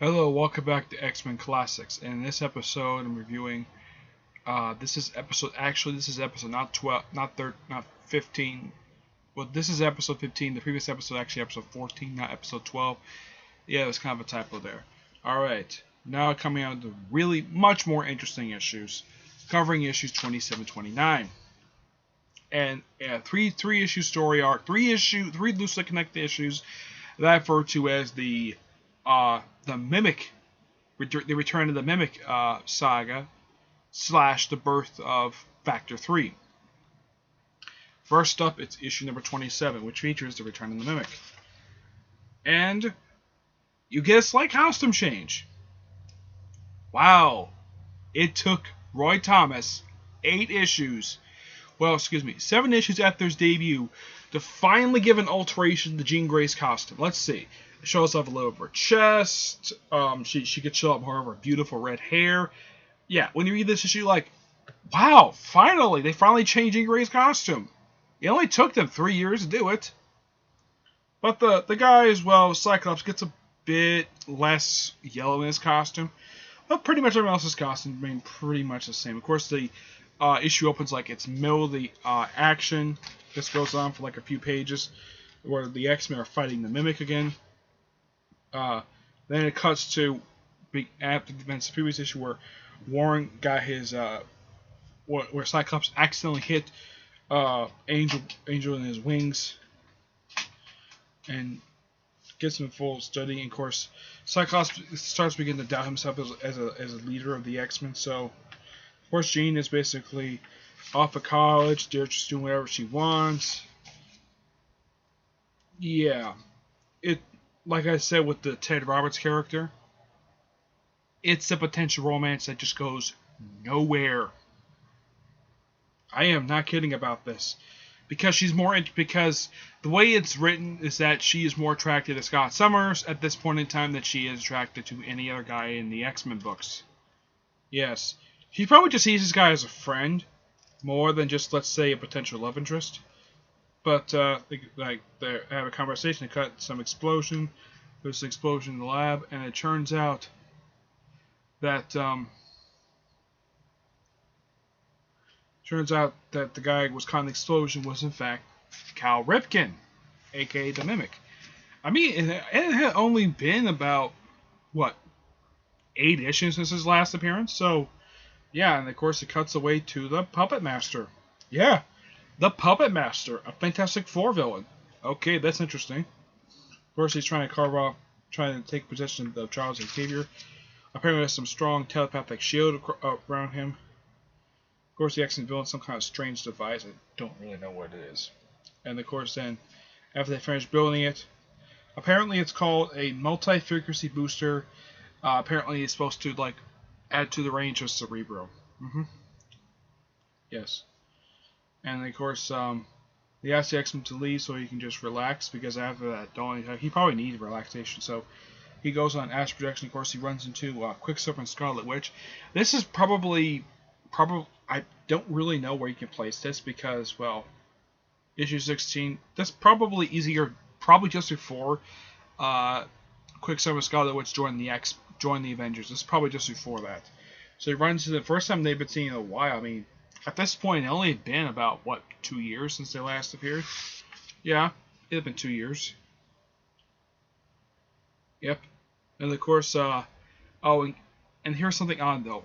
Hello, welcome back to X-Men Classics. And in this episode, I'm reviewing. This is episode. Actually, this is episode not 12, not 15. Well, this is episode 15. The previous episode, actually, episode 14, not episode 12. Yeah, there's kind of a typo there. All right, now coming on to really much more interesting issues, covering issues 27, 29, and three issue story arc, three loosely connected issues that I refer to as the Mimic the return of the Mimic saga / the birth of Factor 3. First up, it's issue number 27, which features the return of the Mimic. And you get a slight costume change. Wow. It took Roy Thomas 7 issues after his debut to finally give an alteration to Jean Grey's costume. Let's see. It shows off a little of her chest. She could show up more of her beautiful red hair. Yeah, when you read this issue, like, wow, finally, they finally changed Jean Grey's costume. It only took them 3 years to do it. But the guy as well, Cyclops, gets a bit less yellow in his costume. But pretty much everyone else's costume remained pretty much the same. Of course, the issue opens like it's middle of the action. This goes on for like a few pages where the X-Men are fighting the Mimic again. Then it cuts to after the events of the previous issue where Warren got his where Cyclops accidentally hit Angel in his wings and gets him in full study. And of course, Cyclops starts beginning to doubt himself as a leader of the X-Men. So, of course, Jean is basically off of college. They're just doing whatever she wants. Yeah, like I said with the Ted Roberts character, it's a potential romance that just goes nowhere. I am not kidding about this. Because because the way it's written is that she is more attracted to Scott Summers at this point in time than she is attracted to any other guy in the X-Men books. Yes. She probably just sees this guy as a friend more than just, let's say, a potential love interest. But they have a conversation, they cut some explosion. There's an explosion in the lab, and it turns out that the guy who was causing the explosion was in fact Cal Ripken, aka the Mimic. I mean, it had only been about what 8 issues since his last appearance, so yeah, and of course it cuts away to the Puppet Master. Yeah, the Puppet Master, a Fantastic Four villain. Okay, that's interesting. Of course, he's trying to take possession of Charles Xavier. Apparently, there's some strong telepathic shield around him. Of course, the X-Men built some kind of strange device. I don't really know what it is. And of course, then after they finish building it, apparently it's called a multi-frequency booster. Apparently, it's supposed to like add to the range of Cerebro. Yes. And of course, they ask the X-Men to leave so he can just relax because after that, he probably needs relaxation. So he goes on astral projection. Of course, he runs into Quicksilver and Scarlet Witch. This is probably I don't really know where you can place this because, well, issue 16. That's probably easier. Probably just before Quicksilver and Scarlet Witch join the Avengers. This is probably just before that. So he runs into the first time they've been seen in a while. I mean, at this point, it only had been about 2 years since they last appeared. Yeah, it had been 2 years. Yep. And of course, and here's something odd though.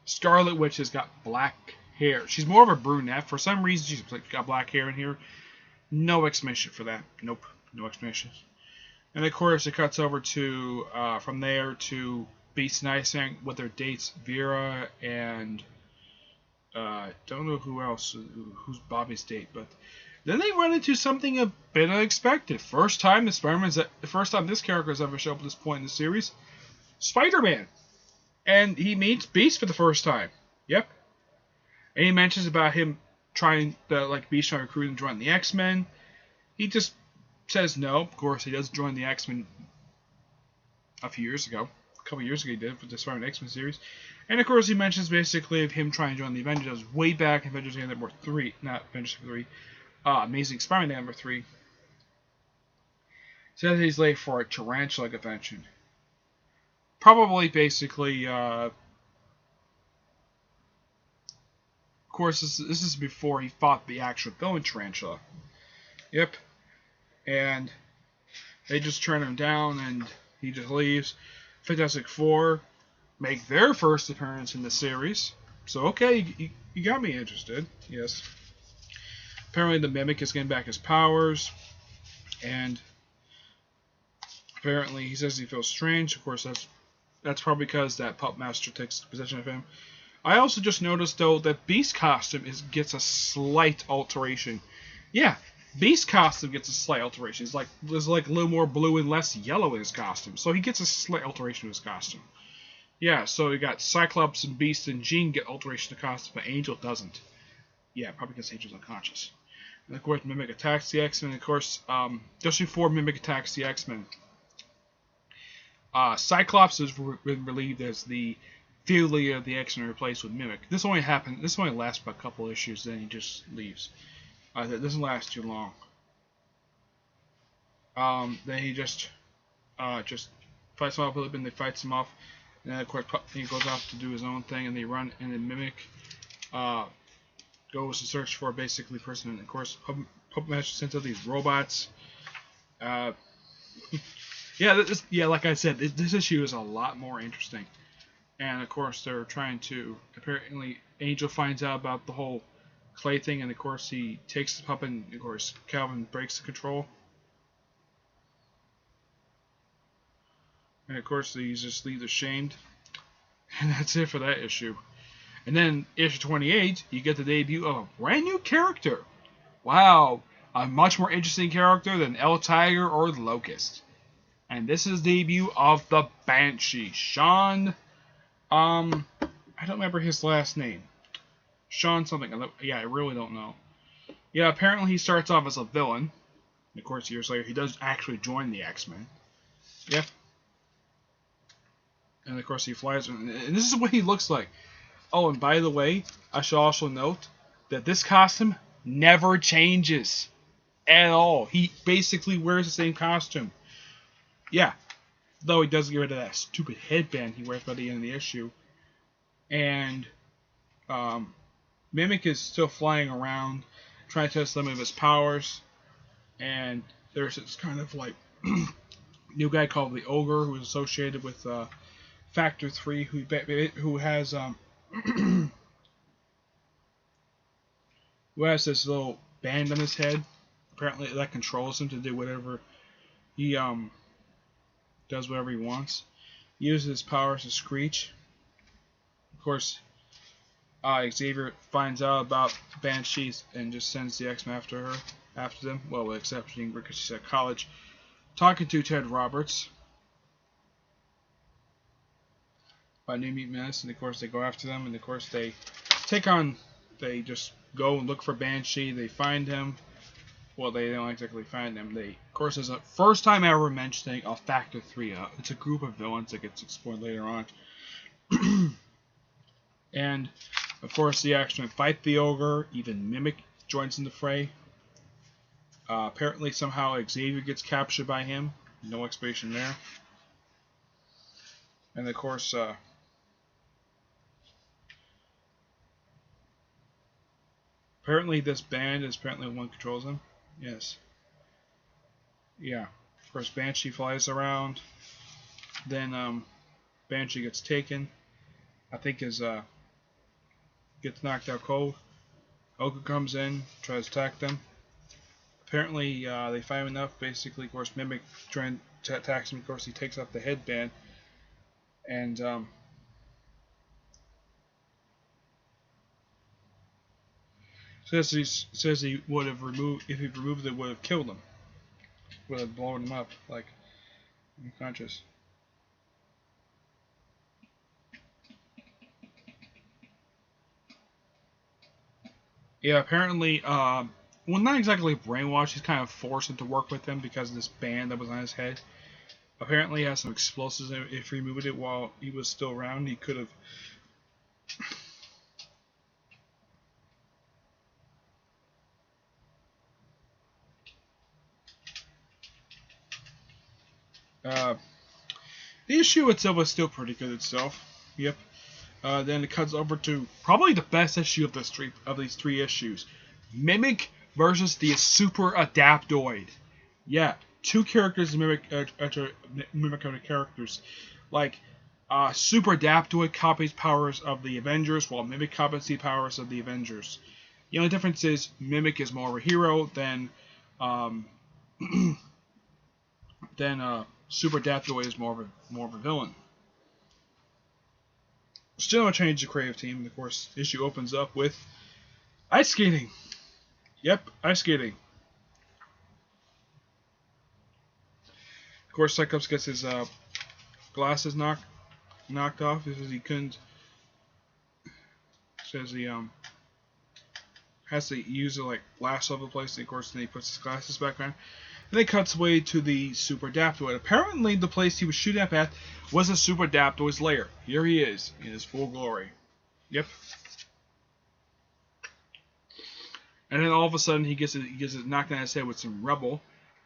Scarlet Witch has got black hair. She's more of a brunette. For some reason, she's got black hair in here. No explanation for that. Nope. No explanation. And of course, it cuts over to from there to Beast and Iceman with their dates, Vera and don't know who else, who's Bobby's date, but then they run into something a bit unexpected. First time this character has ever shown up at this point in the series, Spider-Man. And he meets Beast for the first time. Yep. And he mentions about him Beast trying to recruit him to join the X-Men. He just says no. Of course, he does join the X-Men a couple years ago he did for the Spider-Man X-Men series. And of course, he mentions basically of him trying to join the Avengers way back in Avengers number 3, not Avengers 3, Amazing Spider-Man number 3. Says he's late for a tarantula convention. Probably basically, of course, this is before he fought the actual villain Tarantula. Yep. And they just turn him down and he just leaves. Fantastic Four make their first appearance in the series. So, okay, you got me interested. Yes. Apparently, the Mimic is getting back his powers. And apparently, he says he feels strange. Of course, that's probably because that Pup Master takes possession of him. I also just noticed, though, that Beast costume gets a slight alteration. Yeah, Beast costume gets a slight alteration. There's like a little more blue and less yellow in his costume. So he gets a slight alteration in his costume. Yeah, so we got Cyclops and Beast and Jean get alteration of costume, but Angel doesn't. Yeah, probably because Angel's unconscious. And of course, Mimic attacks the X-Men. Of course, just before Mimic attacks the X-Men, Cyclops is relieved as the field leader of the X-Men, replaced with Mimic. This only lasts about a couple issues, then he just leaves. It doesn't last too long. Then he just fights him off a little bit, and they fights him off. And then of course he goes off to do his own thing, and they run, and then Mimic goes to search for basically person. And of course, Puppet Master sends out these robots. Yeah, like I said, this issue is a lot more interesting. And of course, they're trying to. Apparently, Angel finds out about the whole Clay thing, and of course, he takes the puppet, and of course, Calvin breaks the control. And of course, he just leaves ashamed. And that's it for that issue. And then, issue 28, you get the debut of a brand new character. Wow, a much more interesting character than El Tiger or the Locust. And this is the debut of the Banshee. Sean, I don't remember his last name. Sean something. I really don't know. Yeah, apparently he starts off as a villain. Of course, years later, he does actually join the X-Men. Yep. And of course, he flies. And this is what he looks like. Oh, and by the way, I should also note that this costume never changes at all. He basically wears the same costume. Yeah, though he does get rid of that stupid headband he wears by the end of the issue. And Mimic is still flying around, trying to test some of his powers. And there's this kind of like new guy called the Ogre, who is associated with Factor 3, who has who has this little band on his head. Apparently, that controls him to do whatever he does whatever he wants. He uses his powers to Screech. Of course, Xavier finds out about Banshees and just sends the X-Men after them. Well, with exception because she's at college, talking to Ted Roberts about New Mutant Menace, and of course they go after them, and of course they just go and look for Banshee. They find him. Well, they don't exactly find him. Of course, there's a first time ever mentioning of Factor 3. It's a group of villains that gets explored later on. And, of course, the X-Men fight the Ogre. Even Mimic joins in the fray. Apparently, somehow Xavier gets captured by him. No explanation there. And, of course, apparently this band is apparently the one who controls him. Yes. Yeah. Of course, Banshee flies around. Then Banshee gets taken. I think gets knocked out cold. Ogre comes in, tries to attack them. Apparently, they fight him enough. Basically, of course, Mimic trying to attack him. Of course, he takes off the headband, and says he would have removed if he removed it, would have killed him, would have blown him up like unconscious. Yeah, apparently, well, not exactly brainwashed. He's kind of forced him to work with him because of this band that was on his head. Apparently, he has some explosives. If he removed it while he was still around, he could have. The issue itself was still pretty good itself. Yep. Then it cuts over to probably the best issue of these three issues: Mimic versus the Super Adaptoid. Yeah, two characters mimic other characters. Like, Super Adaptoid copies powers of the Avengers, while Mimic copies the powers of the Avengers. The only difference is Mimic is more of a hero than Super Adaptoid is more of a villain. Still no change to creative team. And of course, the issue opens up with ice skating. Yep, ice skating. Of course, Cyclops gets his glasses knocked off because he couldn't. Says he has to use it like lasso of the place. And of course, then he puts his glasses back on. Then it cuts away to the Super Adaptoid. Apparently, the place he was shooting at was a Super Adaptoid's lair. Here he is in his full glory. Yep. And then all of a sudden, he gets it knocked on his head with some rubble,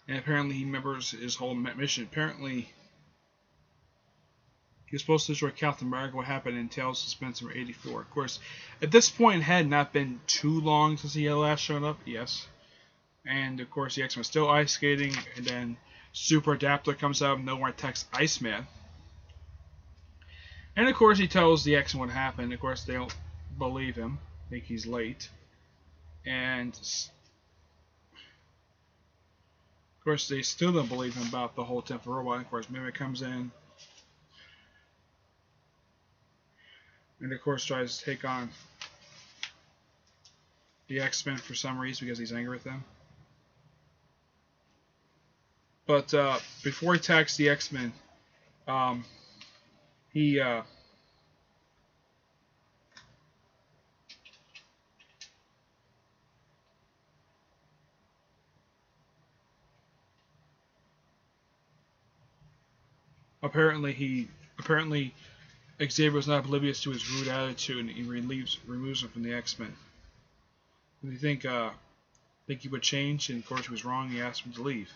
and apparently he remembers his whole mission. Apparently, he was supposed to destroy Captain America. What happened in Tales of Suspense number 84. Of course, at this point, it had not been too long since he had last shown up. Yes. And of course, the X-Men still ice skating, and then Super Adaptor comes out of nowhere and attacks Iceman. And of course, he tells the X-Men what happened. Of course, they don't believe him, think he's late. And of course, they still don't believe him about the whole Temple Robot. Of course, Mimic comes in, and of course, tries to take on the X-Men for some reason because he's angry with them. But before he attacks the X-Men, he apparently Xavier was not oblivious to his rude attitude, and he removes him from the X-Men. Do you think he would change? And of course, he was wrong. He asked him to leave.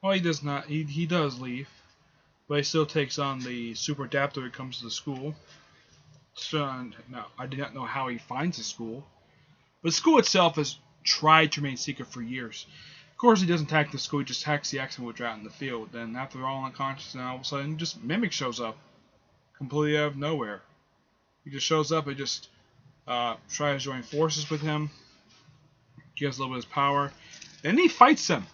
Well, he does not. He does leave, but he still takes on the Super Adaptor when it comes to the school. So, now, I do not know how he finds the school, but the school itself has tried to remain secret for years. Of course, he doesn't attack the school; he just attacks the X-Men which are out in the field. Then, after they're all unconscious, and all of a sudden, just Mimic shows up, completely out of nowhere. He just shows up and just tries to join forces with him. Gives a little bit of his power. Then he fights him.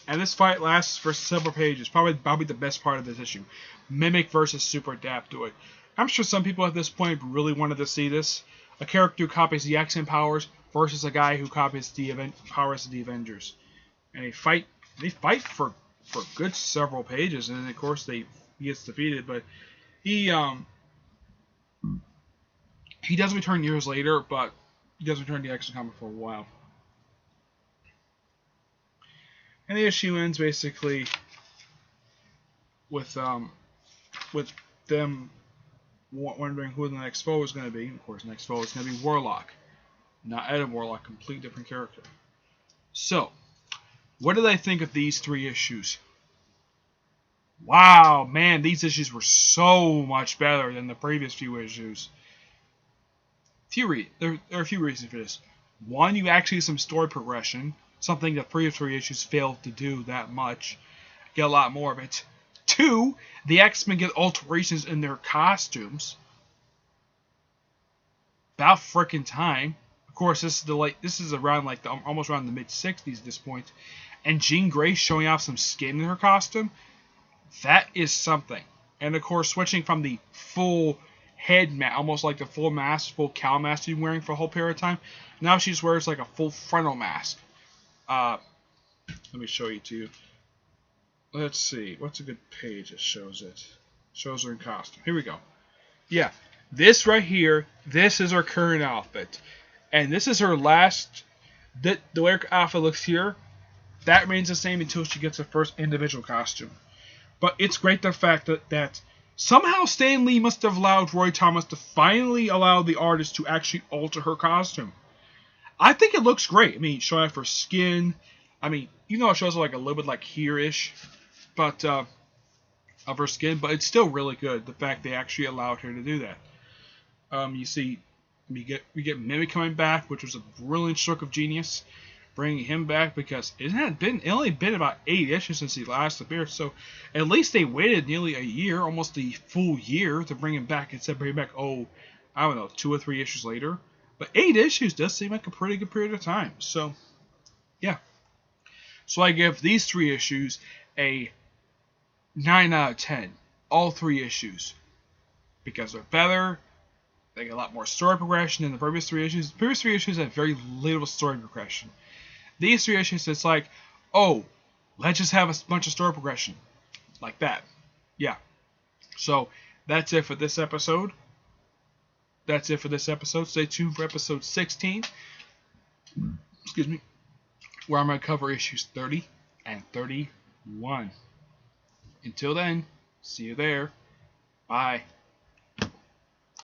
And this fight lasts for several pages. Probably the best part of this issue. Mimic versus Super Adaptoid. I'm sure some people at this point really wanted to see this. A character who copies the X-Men powers versus a guy who copies the powers of the Avengers. And they fight for a good several pages. And then of course he gets defeated. But he does return years later, but he does return to the X-Men comic for a while. And the issue ends basically with them wondering who the next foe is going to be. Of course, the next foe is going to be Warlock, not Adam Warlock, completely different character. So, what did I think of these three issues? Wow, man, these issues were so much better than the previous few issues. There are a few reasons for this. One, you actually get some story progression. Something the previous three issues failed to do that much. Get a lot more of it. Two, the X-Men get alterations in their costumes. About frickin' time. Of course, this is around almost around the mid-60s at this point. And Jean Grey showing off some skin in her costume. That is something. And of course, switching from the full head mask, almost like the full mask, full cowl mask she's wearing for a whole period of time. Now she just wears like a full frontal mask. Let me show you to you. Let's see. What's a good page that shows it? Shows her in costume. Here we go. Yeah. This right here, this is her current outfit. And this is her last... The way her outfit looks here, that remains the same until she gets her first individual costume. But it's great the fact that somehow Stan Lee must have allowed Roy Thomas to finally allow the artist to actually alter her costume. I think it looks great. I mean, showing off her skin. I mean, even though it shows like a little bit like here-ish. but of her skin, but it's still really good. The fact they actually allowed her to do that. You see, we get Mimic coming back, which was a brilliant stroke of genius, bringing him back because it only been about 8 issues since he last appeared. So at least they waited nearly a year, almost a full year, to bring him back instead of bringing him back. Oh, I don't know, 2 or 3 issues later. But 8 issues does seem like a pretty good period of time. So yeah. So I give these 3 issues a 9 out of 10. All 3 issues. Because they're better. They get a lot more story progression than the previous 3 issues. The previous 3 issues had very little story progression. These 3 issues, it's like, oh, let's just have a bunch of story progression. Like that. Yeah. So, that's it for this episode. Stay tuned for episode 16. Excuse me. Where I'm going to cover issues 30 and 31. Until then, see you there. Bye.